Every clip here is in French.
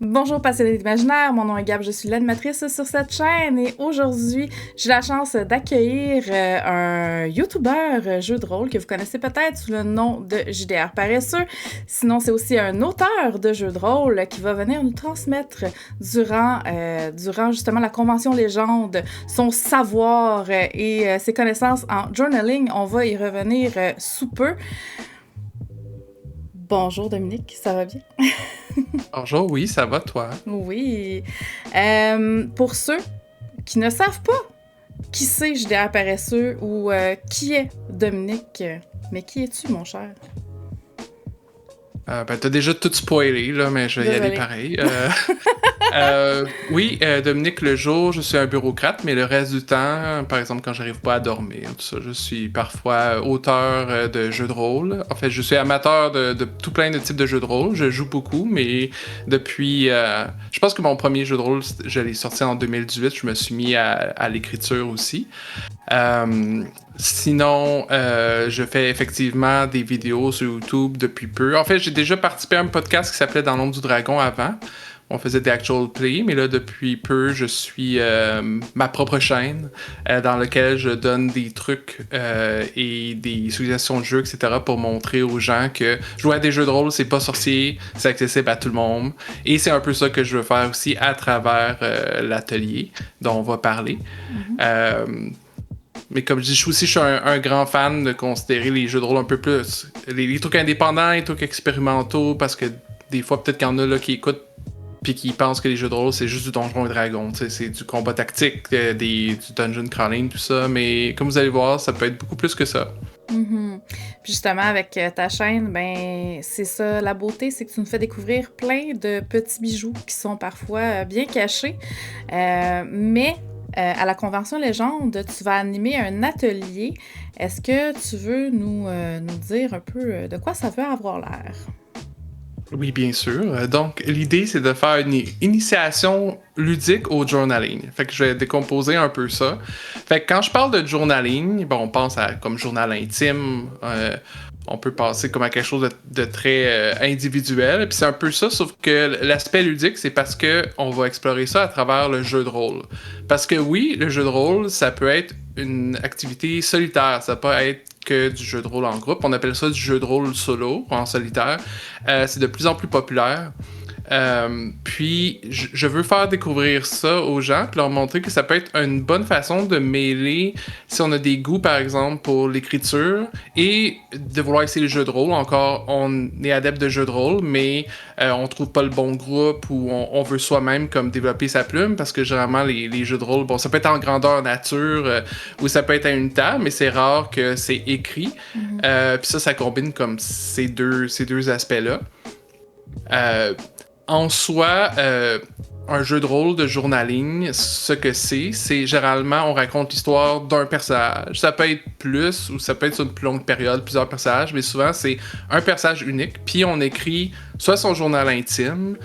Bonjour passionnés d'imaginaire, mon nom est Gab, je suis l'animatrice sur cette chaîne et aujourd'hui, j'ai la chance d'accueillir un YouTuber jeu de rôle que vous connaissez peut-être sous le nom de JDR Paresseux. Sinon, c'est aussi un auteur de jeux de rôle qui va venir nous transmettre durant justement la Convention Légende son savoir et ses connaissances en journaling. On va y revenir sous peu. Bonjour Dominique, ça va bien? Bonjour, oui, ça va, toi? Oui. Pour ceux qui ne savent pas qui c'est JDR Paresseux ou qui est Dominique, mais qui es-tu, mon cher? T'as déjà tout spoilé, là, mais je vais y aller pareil. Oui, Dominique Lejour, je suis un bureaucrate, mais le reste du temps, par exemple, quand j'arrive pas à dormir, tout ça, je suis parfois auteur de jeux de rôle. En fait, je suis amateur de tout plein de types de jeux de rôle. Je joue beaucoup, mais depuis... je pense que mon premier jeu de rôle, je l'ai sorti en 2018. Je me suis mis à l'écriture aussi. Sinon, je fais effectivement des vidéos sur YouTube depuis peu. En fait, j'ai déjà participé à un podcast qui s'appelait Dans l'ombre du dragon avant. On faisait des actual play, mais là, depuis peu, je suis ma propre chaîne dans laquelle je donne des trucs et des suggestions de jeux, etc. pour montrer aux gens que jouer à des jeux de rôle, c'est pas sorcier, c'est accessible à tout le monde. Et c'est un peu ça que je veux faire aussi à travers l'atelier dont on va parler. Mais comme je dis, je suis un grand fan de considérer les jeux de rôle un peu plus... Les trucs indépendants, les trucs expérimentaux, parce que des fois, peut-être qu'il y en a là, qui écoutent puis qui pensent que les jeux de rôle, c'est juste du Donjon et Dragon. C'est du combat tactique, du dungeon crawling, tout ça. Mais comme vous allez voir, ça peut être beaucoup plus que ça. Mm-hmm. Puis justement, avec ta chaîne, ben c'est ça, la beauté, c'est que tu nous fais découvrir plein de petits bijoux qui sont parfois bien cachés. Mais à la Convention Légende, tu vas animer un atelier. Est-ce que tu veux nous dire un peu de quoi ça veut avoir l'air? Oui, bien sûr. Donc, l'idée, c'est de faire une initiation ludique au journaling. Fait que je vais décomposer un peu ça. Fait que quand je parle de journaling, bon, on pense à comme journal intime. On peut passer comme à quelque chose de très individuel. Puis c'est un peu ça, sauf que l'aspect ludique, c'est parce que on va explorer ça à travers le jeu de rôle. Parce que oui, le jeu de rôle, ça peut être une activité solitaire. Ça peut être que du jeu de rôle en groupe. On appelle ça du jeu de rôle solo, en solitaire. C'est de plus en plus populaire. Puis, je veux faire découvrir ça aux gens, puis leur montrer que ça peut être une bonne façon de mêler, si on a des goûts, par exemple, pour l'écriture, et de vouloir essayer le jeu de rôle. Encore, on est adepte de jeu de rôle, mais on trouve pas le bon groupe, ou on veut soi-même comme développer sa plume, parce que généralement, les jeux de rôle, bon, ça peut être en grandeur nature, ou ça peut être à une table, mais c'est rare que c'est écrit. Puis ça combine comme ces deux aspects-là. En soi, un jeu de rôle de journaling, ce que c'est généralement on raconte l'histoire d'un personnage. Ça peut être plus ou ça peut être sur une plus longue période, plusieurs personnages, mais souvent c'est un personnage unique. Puis on écrit soit son journal intime,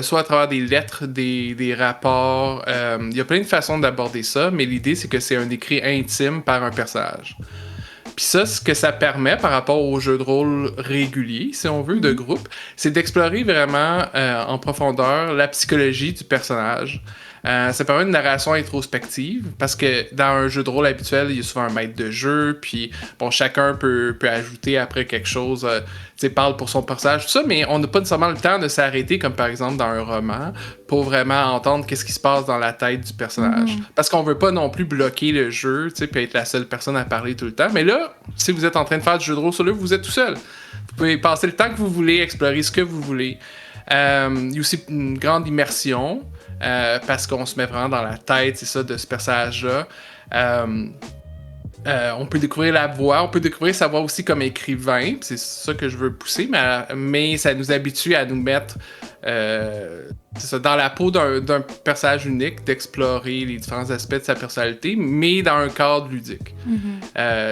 soit à travers des lettres, des rapports. Il y a plein de façons d'aborder ça, mais l'idée c'est que c'est un écrit intime par un personnage. Puis ça, ce que ça permet par rapport aux jeux de rôle réguliers, si on veut, de groupe, c'est d'explorer vraiment en profondeur la psychologie du personnage. Ça permet une narration introspective, parce que dans un jeu de rôle habituel, il y a souvent un maître de jeu, puis bon, chacun peut ajouter après quelque chose, parle pour son personnage, tout ça, mais on n'a pas nécessairement le temps de s'arrêter, comme par exemple dans un roman, pour vraiment entendre qu'est-ce qui se passe dans la tête du personnage. Parce qu'on veut pas non plus bloquer le jeu, puis être la seule personne à parler tout le temps. Mais là, si vous êtes en train de faire du jeu de rôle sur le, vous êtes tout seul. Vous pouvez passer le temps que vous voulez, explorer ce que vous voulez. Il y a aussi une grande immersion, parce qu'on se met vraiment dans la tête, c'est ça, de ce personnage-là. On peut découvrir la voix, on peut découvrir sa voix aussi comme écrivain, c'est ça que je veux pousser, mais ça nous habitue à nous mettre c'est ça, dans la peau d'un personnage unique, d'explorer les différents aspects de sa personnalité, mais dans un cadre ludique.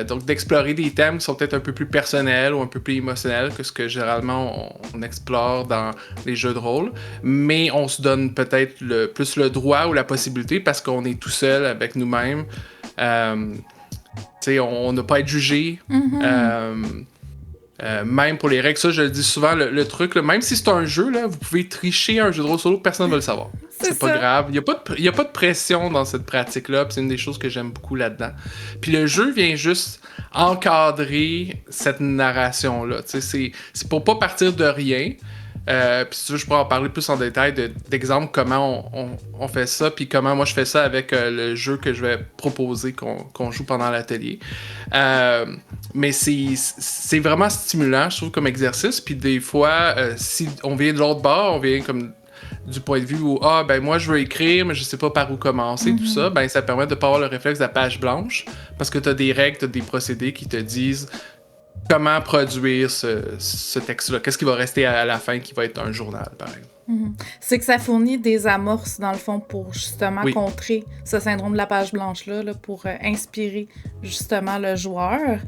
Donc d'explorer des thèmes qui sont peut-être un peu plus personnels ou un peu plus émotionnels que ce que généralement on explore dans les jeux de rôle, mais on se donne peut-être plus le droit ou la possibilité parce qu'on est tout seul avec nous-mêmes. On n'a pas à être jugé. Même pour les règles, ça je le dis souvent, le truc, là, même si c'est un jeu, là, vous pouvez tricher un jeu de rôle solo, personne ne va le savoir. C'est pas grave. Il n'y a pas de pression dans cette pratique-là, puis c'est une des choses que j'aime beaucoup là-dedans. Puis le jeu vient juste encadrer cette narration-là. C'est pour pas partir de rien. Puis si tu veux, je pourrais en parler plus en détail d'exemples comment on fait ça, puis comment moi je fais ça avec le jeu que je vais proposer qu'on joue pendant l'atelier. Mais c'est vraiment stimulant, je trouve, comme exercice. Puis des fois, si on vient de l'autre bord, on vient comme du point de vue où ben moi je veux écrire mais je sais pas par où commencer, tout ça, ben ça permet de pas avoir le réflexe de la page blanche parce que t'as des règles, t'as des procédés qui te disent comment produire ce texte-là, qu'est-ce qui va rester à la fin qui va être un journal par exemple. C'est que ça fournit des amorces, dans le fond, pour justement contrer ce syndrome de la page blanche-là, pour inspirer justement le joueur.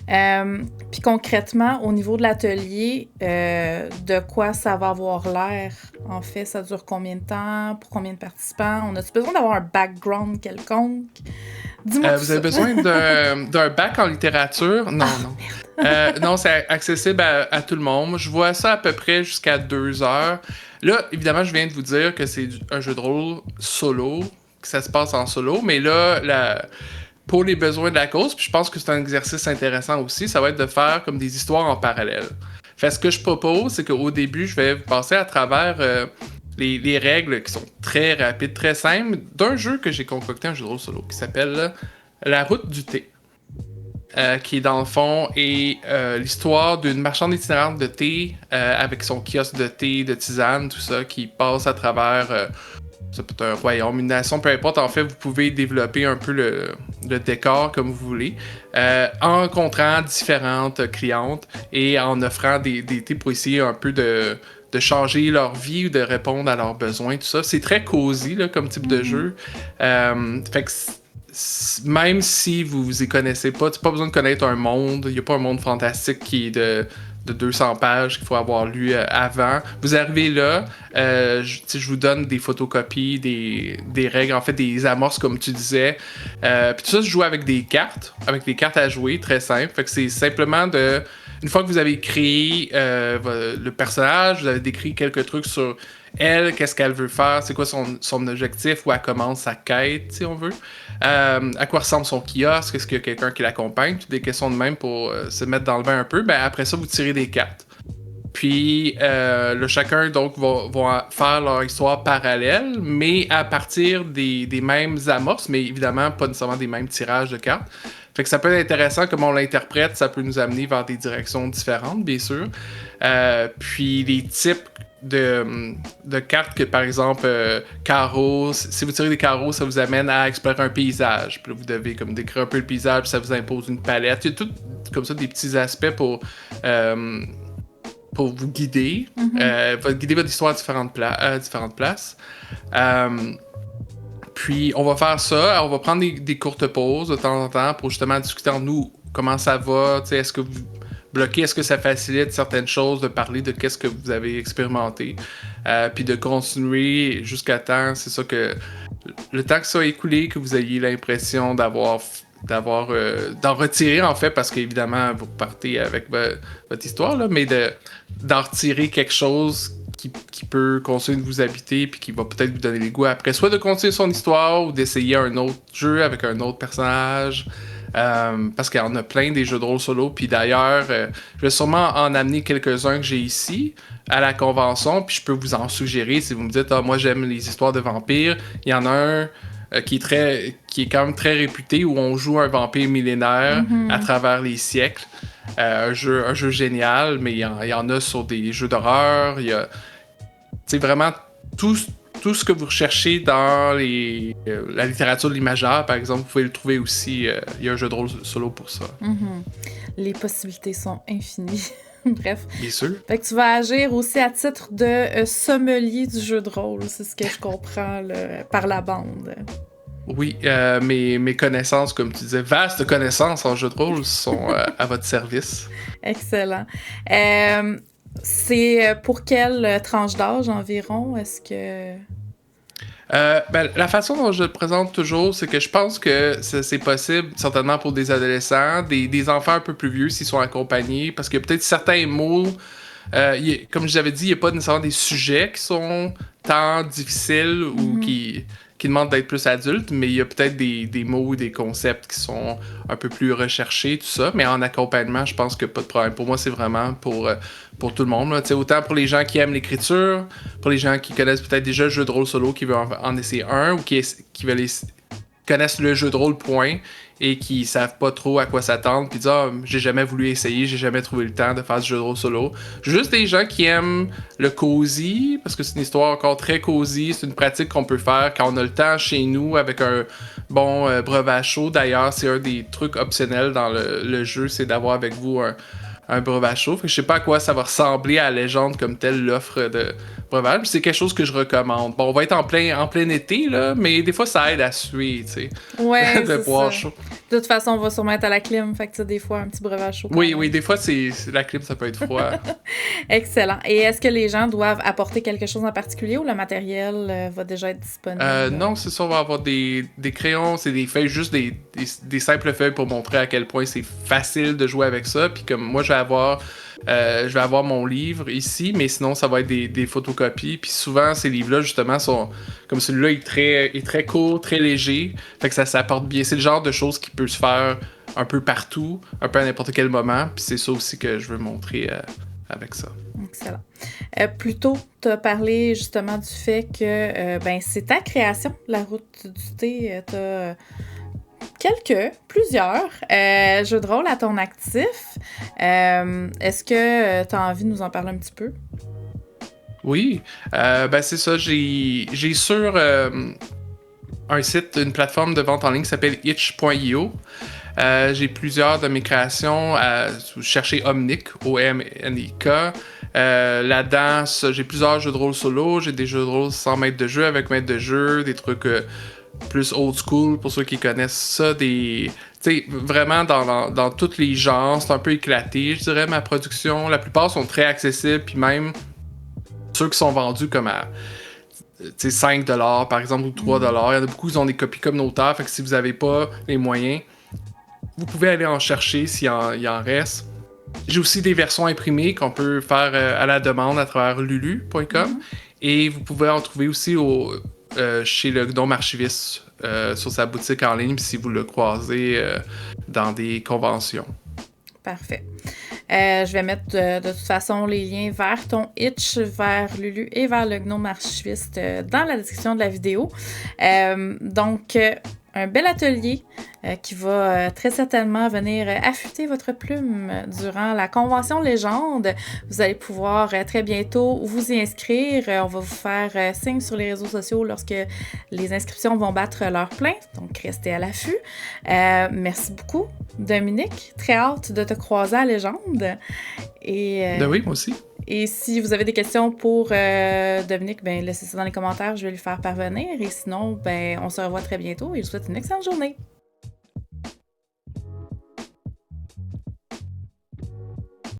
Puis concrètement, au niveau de l'atelier, de quoi ça va avoir l'air? En fait, ça dure combien de temps? Pour combien de participants? On a-tu besoin d'avoir un background quelconque? Dis-moi vous avez besoin d'un bac en littérature? Non, non. Non, c'est accessible à tout le monde. Je vois ça à peu près jusqu'à 2 heures. Là, évidemment, je viens de vous dire que c'est un jeu de rôle solo, que ça se passe en solo, mais là, pour les besoins de la cause, puis je pense que c'est un exercice intéressant aussi, ça va être de faire comme des histoires en parallèle. Fait ce que je propose, c'est qu'au début, je vais passer à travers les règles qui sont très rapides, très simples, d'un jeu que j'ai concocté, un jeu de rôle solo, qui s'appelle La route du thé. Qui dans le fond est l'histoire d'une marchande itinérante de thé avec son kiosque de thé, de tisane, tout ça, qui passe à travers ça peut être un royaume, une nation, peu importe. En fait, vous pouvez développer un peu le décor comme vous voulez, en rencontrant différentes clientes et en offrant des thés pour essayer un peu de changer leur vie ou de répondre à leurs besoins, tout ça. C'est très cosy là, comme type de jeu. Fait que même si vous y connaissez pas, tu n'as pas besoin de connaître un monde. Il n'y a pas un monde fantastique qui est de 200 pages qu'il faut avoir lu avant. Vous arrivez là, je vous donne des photocopies, des règles, en fait des amorces comme tu disais. Puis tout ça se joue avec des cartes à jouer, très simple. Fait que c'est simplement une fois que vous avez créé le personnage, vous avez décrit quelques trucs sur elle, qu'est-ce qu'elle veut faire, c'est quoi son objectif, où elle commence sa quête, si on veut. À quoi ressemble son kiosque, est-ce qu'il y a quelqu'un qui l'accompagne, des questions de même pour se mettre dans le bain un peu. Ben après ça, vous tirez des cartes. Puis chacun donc va faire leur histoire parallèle, mais à partir des mêmes amorces, mais évidemment pas nécessairement des mêmes tirages de cartes. Fait que ça peut être intéressant comment on l'interprète, ça peut nous amener vers des directions différentes, bien sûr. Puis les types de cartes que, par exemple, carreaux, si vous tirez des carreaux, ça vous amène à explorer un paysage. Puis là, vous devez comme décrire un peu le paysage, puis ça vous impose une palette. Il y a tout comme ça des petits aspects pour vous guider, guider votre histoire à différentes places. Puis on va faire ça, on va prendre des courtes pauses de temps en temps pour justement discuter entre nous comment ça va, est-ce que vous bloquez, est-ce que ça facilite certaines choses, de parler de qu'est-ce que vous avez expérimenté, puis de continuer jusqu'à temps, c'est ça que le temps que ça a écoulé, que vous ayez l'impression d'en retirer en fait, parce qu'évidemment vous partez avec votre histoire, là, mais d'en retirer quelque chose qui peut continuer de vous habiter puis qui va peut-être vous donner les goûts après, soit de continuer son histoire ou d'essayer un autre jeu avec un autre personnage, parce qu'il y en a plein des jeux de rôle solo. Puis d'ailleurs, je vais sûrement en amener quelques-uns que j'ai ici à la convention, puis je peux vous en suggérer si vous me dites moi j'aime les histoires de vampires. Il y en a un qui est quand même très réputé, où on joue un vampire millénaire à travers les siècles. Un jeu génial, mais il y en a sur des jeux d'horreur. Il y a vraiment tout ce que vous recherchez dans la littérature de l'imaginaire, par exemple, vous pouvez le trouver aussi. Il y a un jeu de rôle solo pour ça. Les possibilités sont infinies. Bref. Bien sûr. Fait que tu vas agir aussi à titre de sommelier du jeu de rôle, c'est ce que je comprends par la bande. Oui, mes connaissances, comme tu disais, vastes connaissances en jeu de rôle sont à votre service. Excellent. C'est pour quelle tranche d'âge environ? Est-ce que... La façon dont je le présente toujours, c'est que je pense que c'est possible, certainement pour des adolescents, des enfants un peu plus vieux s'ils sont accompagnés, parce que peut-être certains mots, comme je l'avais dit, il n'y a pas nécessairement des sujets qui sont tant difficiles ou qui demandent d'être plus adultes, mais il y a peut-être des mots ou des concepts qui sont un peu plus recherchés, tout ça. Mais en accompagnement, je pense que pas de problème. Pour moi, c'est vraiment pour tout le monde. Là. Autant pour les gens qui aiment l'écriture, pour les gens qui connaissent peut-être déjà le jeu de rôle solo, qui veulent en essayer un, ou qui veulent connaissent le jeu de rôle, point, et qui savent pas trop à quoi s'attendre, puis disent ah, j'ai jamais voulu essayer, j'ai jamais trouvé le temps de faire ce jeu de rôle solo. Juste des gens qui aiment le cosy, parce que c'est une histoire encore très cosy, c'est une pratique qu'on peut faire quand on a le temps chez nous avec un bon breuvage chaud. D'ailleurs, c'est un des trucs optionnels dans le jeu, c'est d'avoir avec vous un breuvage chaud. Fait que je sais pas à quoi ça va ressembler à la légende comme telle, l'offre de breuvage. C'est quelque chose que je recommande. Bon, on va être en plein été, là, mais des fois, ça aide à suer, tu sais. Ouais, de c'est boire ça. chaud. De toute façon, on va sûrement être à la clim, fait que tu sais, des fois, un petit breuvage chaud. Oui, des fois, la clim, ça peut être froid. Excellent. Et est-ce que les gens doivent apporter quelque chose en particulier ou le matériel va déjà être disponible? Non, c'est ça, on va avoir des crayons, c'est des feuilles, juste des simples feuilles pour montrer à quel point c'est facile de jouer avec ça. Puis comme moi, je vais avoir mon livre ici, mais sinon, ça va être des photocopies. Puis souvent, ces livres-là, justement, sont comme celui-là est très court, très léger. Fait que ça s'apporte bien. C'est le genre de choses qui peut se faire un peu partout, un peu à n'importe quel moment. Puis c'est ça aussi que je veux montrer avec ça. Excellent. Plus tôt, tu as parlé justement du fait que c'est ta création, la route du thé. Tu as plusieurs jeux de rôle à ton actif. Est-ce que tu as envie de nous en parler un petit peu? Oui, c'est ça. J'ai sur un site, une plateforme de vente en ligne qui s'appelle itch.io. J'ai plusieurs de mes créations. Vous cherchez Omnic, O-M-N-I-K. Là-dedans, j'ai plusieurs jeux de rôle solo. J'ai des jeux de rôle sans maître de jeu, avec maître de jeu, des trucs plus old school pour ceux qui connaissent ça. Tu sais, vraiment dans tous les genres. C'est un peu éclaté, je dirais, ma production. La plupart sont très accessibles, puis même ceux qui sont vendus comme à 5$ par exemple ou 3$. Il y en a beaucoup qui ont des copies communautaires, fait que si vous n'avez pas les moyens, vous pouvez aller en chercher s'il y en reste. J'ai aussi des versions imprimées qu'on peut faire à la demande à travers lulu.com et vous pouvez en trouver aussi chez le Gnome Archiviste sur sa boutique en ligne si vous le croisez dans des conventions. Parfait. Je vais mettre de toute façon les liens vers ton itch, vers Lulu et vers le Gnome Archiviste dans la description de la vidéo. Donc, un bel atelier qui va très certainement venir affûter votre plume durant la convention légende. Vous allez pouvoir très bientôt vous y inscrire. On va vous faire signe sur les réseaux sociaux lorsque les inscriptions vont battre leur plein. Donc, restez à l'affût. Merci beaucoup, Dominique. Très hâte de te croiser à Légende. Et, oui, moi aussi. Et si vous avez des questions pour Dominique, laissez ça dans les commentaires, je vais lui faire parvenir. Et sinon, on se revoit très bientôt et je vous souhaite une excellente journée.